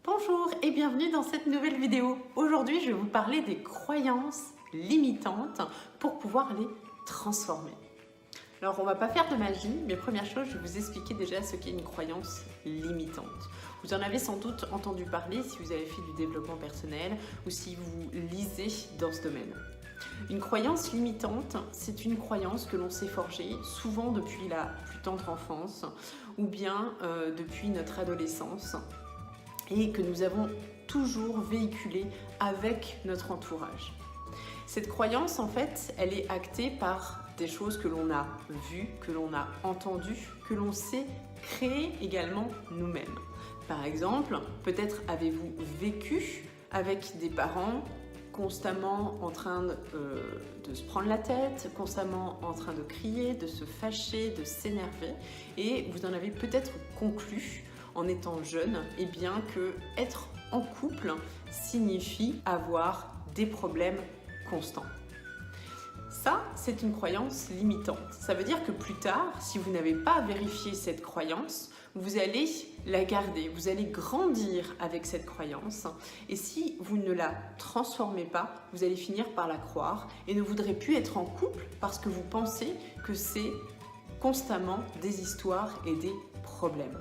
Bonjour et bienvenue dans cette nouvelle vidéo. Aujourd'hui, je vais vous parler des croyances limitantes pour pouvoir les transformer. Alors, on ne va pas faire de magie, mais première chose, je vais vous expliquer déjà ce qu'est une croyance limitante. Vous en avez sans doute entendu parler si vous avez fait du développement personnel ou si vous lisez dans ce domaine. Une croyance limitante, c'est une croyance que l'on s'est forgée souvent depuis la plus tendre enfance ou bien depuis notre adolescence et que nous avons toujours véhiculée avec notre entourage. Cette croyance, en fait, elle est actée par des choses que l'on a vues, que l'on a entendues, que l'on sait créer également nous-mêmes. Par exemple, peut-être avez-vous vécu avec des parents constamment en train de se prendre la tête, constamment en train de crier, de se fâcher, de s'énerver, et vous en avez peut-être conclu en étant jeune, et bien que être en couple signifie avoir des problèmes constants. Ça, c'est une croyance limitante. Ça veut dire que plus tard, si vous n'avez pas vérifié cette croyance, vous allez la garder, vous allez grandir avec cette croyance. Et si vous ne la transformez pas, vous allez finir par la croire et ne voudrez plus être en couple parce que vous pensez que c'est constamment des histoires et des problèmes.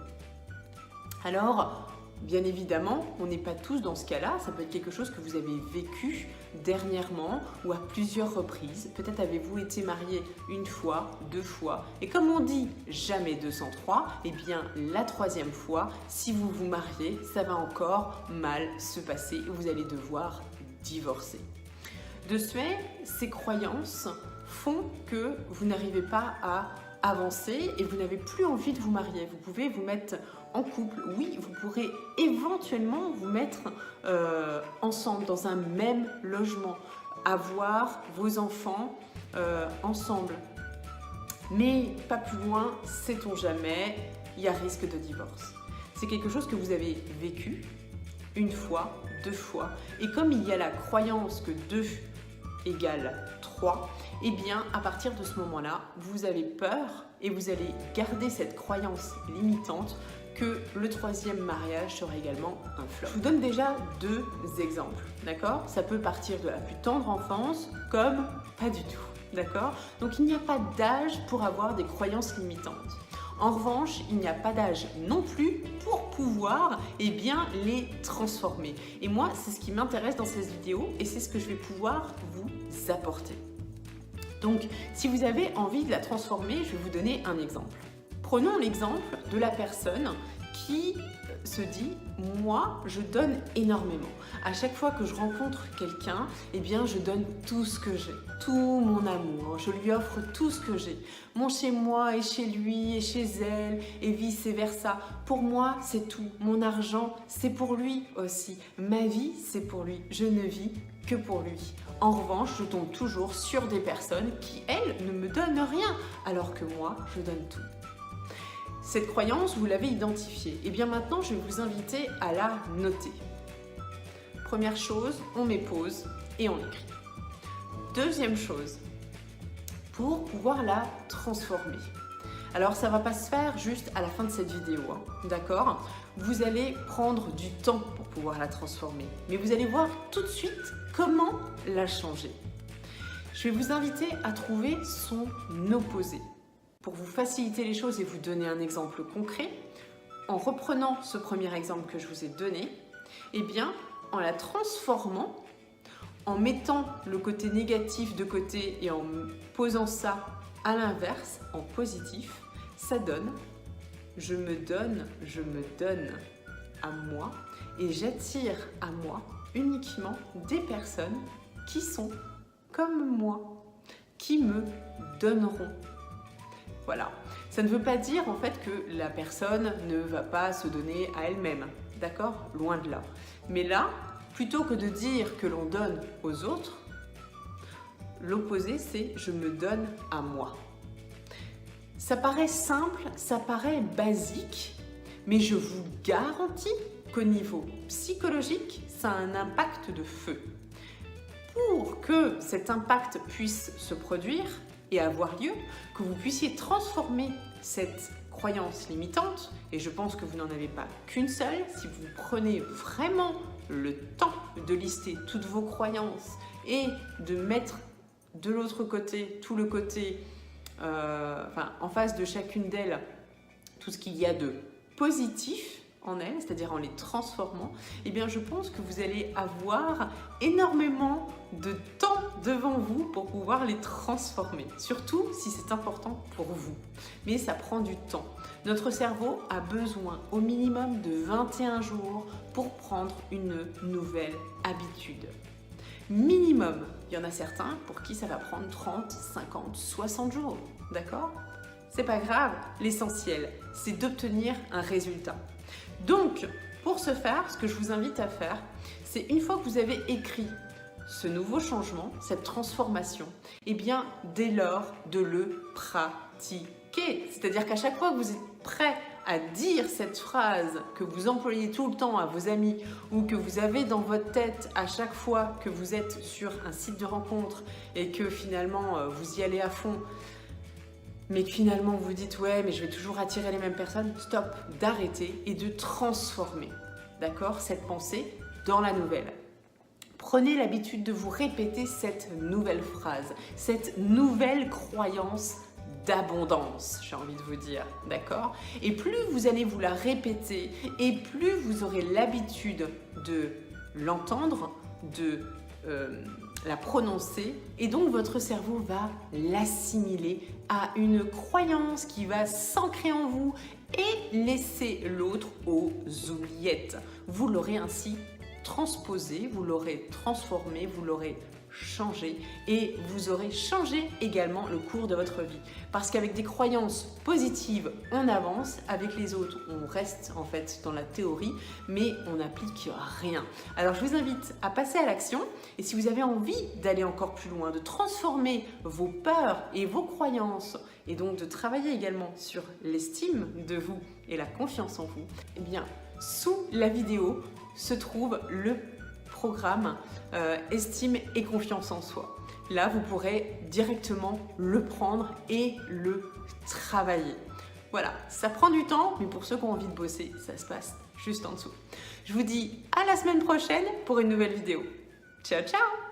Alors, bien évidemment, on n'est pas tous dans ce cas-là. Ça peut être quelque chose que vous avez vécu dernièrement ou à plusieurs reprises. Peut-être avez-vous été marié une fois, deux fois. Et comme on dit jamais 203, eh bien la troisième fois, si vous vous mariez, ça va encore mal se passer. Vous allez devoir divorcer. De ce fait, ces croyances font que vous n'arrivez pas à avancer et vous n'avez plus envie de vous marier. Vous pouvez vous mettre en couple, oui, vous pourrez éventuellement vous mettre ensemble dans un même logement, avoir vos enfants ensemble. Mais pas plus loin, sait-on jamais, il y a risque de divorce. C'est quelque chose que vous avez vécu une fois, deux fois. Et comme il y a la croyance que 2 égale 3, eh bien à partir de ce moment-là, vous avez peur et vous allez garder cette croyance limitante que le troisième mariage sera également un flop. Je vous donne déjà 2 exemples, d'accord? Ça peut partir de la plus tendre enfance comme pas du tout, d'accord? Donc il n'y a pas d'âge pour avoir des croyances limitantes. En revanche, il n'y a pas d'âge non plus pour pouvoir bien, les transformer. Et moi, c'est ce qui m'intéresse dans cette vidéo et c'est ce que je vais pouvoir vous apporter. Donc, si vous avez envie de la transformer, je vais vous donner un exemple. Prenons l'exemple de la personne qui se dit « moi, je donne énormément. À chaque fois que je rencontre quelqu'un, eh bien, je donne tout ce que j'ai, tout mon amour. Je lui offre tout ce que j'ai. Mon chez moi est chez lui et chez elle et vice-versa. Pour moi, c'est tout. Mon argent, c'est pour lui aussi. Ma vie, c'est pour lui. Je ne vis que pour lui. En revanche, je tombe toujours sur des personnes qui, elles, ne me donnent rien, alors que moi, je donne tout. » Cette croyance, vous l'avez identifiée. Et bien maintenant, je vais vous inviter à la noter. Première chose, on met pause et on écrit. Deuxième chose, pour pouvoir la transformer. Alors, ça ne va pas se faire juste à la fin de cette vidéo, hein, d'accord? Vous allez prendre du temps pour pouvoir la transformer. Mais vous allez voir tout de suite comment la changer. Je vais vous inviter à trouver son opposé. Pour vous faciliter les choses et vous donner un exemple concret, en reprenant ce premier exemple que je vous ai donné, eh bien, en la transformant, en mettant le côté négatif de côté et en posant ça à l'inverse, en positif, ça donne « je me donne à moi et j'attire à moi uniquement des personnes qui sont comme moi, qui me donneront. » Voilà. Ça ne veut pas dire en fait que la personne ne va pas se donner à elle-même, d'accord? Loin de là. Mais là, plutôt que de dire que l'on donne aux autres, l'opposé c'est « je me donne à moi ». Ça paraît simple, ça paraît basique, mais je vous garantis qu'au niveau psychologique, ça a un impact de feu. Pour que cet impact puisse se produire et avoir lieu, que vous puissiez transformer cette croyance limitante, et je pense que vous n'en avez pas qu'une seule, si vous prenez vraiment le temps de lister toutes vos croyances et de mettre de l'autre côté, tout le côté, en face de chacune d'elles, tout ce qu'il y a de positif en elles, c'est-à-dire en les transformant, eh bien je pense que vous allez avoir énormément de temps devant vous pour pouvoir les transformer, surtout si c'est important pour vous. Mais ça prend du temps. Notre cerveau a besoin au minimum de 21 jours pour prendre une nouvelle habitude. Minimum, il y en a certains pour qui ça va prendre 30, 50, 60 jours, d'accord ? C'est pas grave, l'essentiel, c'est d'obtenir un résultat. Donc, pour ce faire, ce que je vous invite à faire, c'est une fois que vous avez écrit ce nouveau changement, cette transformation, eh bien, dès lors, de le pratiquer. C'est-à-dire qu'à chaque fois que vous êtes prêt à dire cette phrase que vous employez tout le temps à vos amis ou que vous avez dans votre tête à chaque fois que vous êtes sur un site de rencontre et que finalement vous y allez à fond, mais que finalement vous dites ouais mais je vais toujours attirer les mêmes personnes, stop, d'arrêter et de transformer, d'accord, cette pensée dans la nouvelle. Prenez l'habitude de vous répéter cette nouvelle phrase, cette nouvelle croyance d'abondance, j'ai envie de vous dire, d'accord? Et plus vous allez vous la répéter et plus vous aurez l'habitude de l'entendre, de la prononcer, et donc votre cerveau va l'assimiler à une croyance qui va s'ancrer en vous et laisser l'autre aux oubliettes. Vous l'aurez ainsi transposé, vous l'aurez transformé, vous l'aurez changé et vous aurez changé également le cours de votre vie. Parce qu'avec des croyances positives, on avance, avec les autres, on reste en fait dans la théorie, mais on n'applique rien. Alors je vous invite à passer à l'action et si vous avez envie d'aller encore plus loin, de transformer vos peurs et vos croyances et donc de travailler également sur l'estime de vous et la confiance en vous, eh bien sous la vidéo se trouve le programme Estime et confiance en soi. Là, vous pourrez directement le prendre et le travailler. Voilà, ça prend du temps, mais pour ceux qui ont envie de bosser, ça se passe juste en dessous. Je vous dis à la semaine prochaine pour une nouvelle vidéo. Ciao, ciao!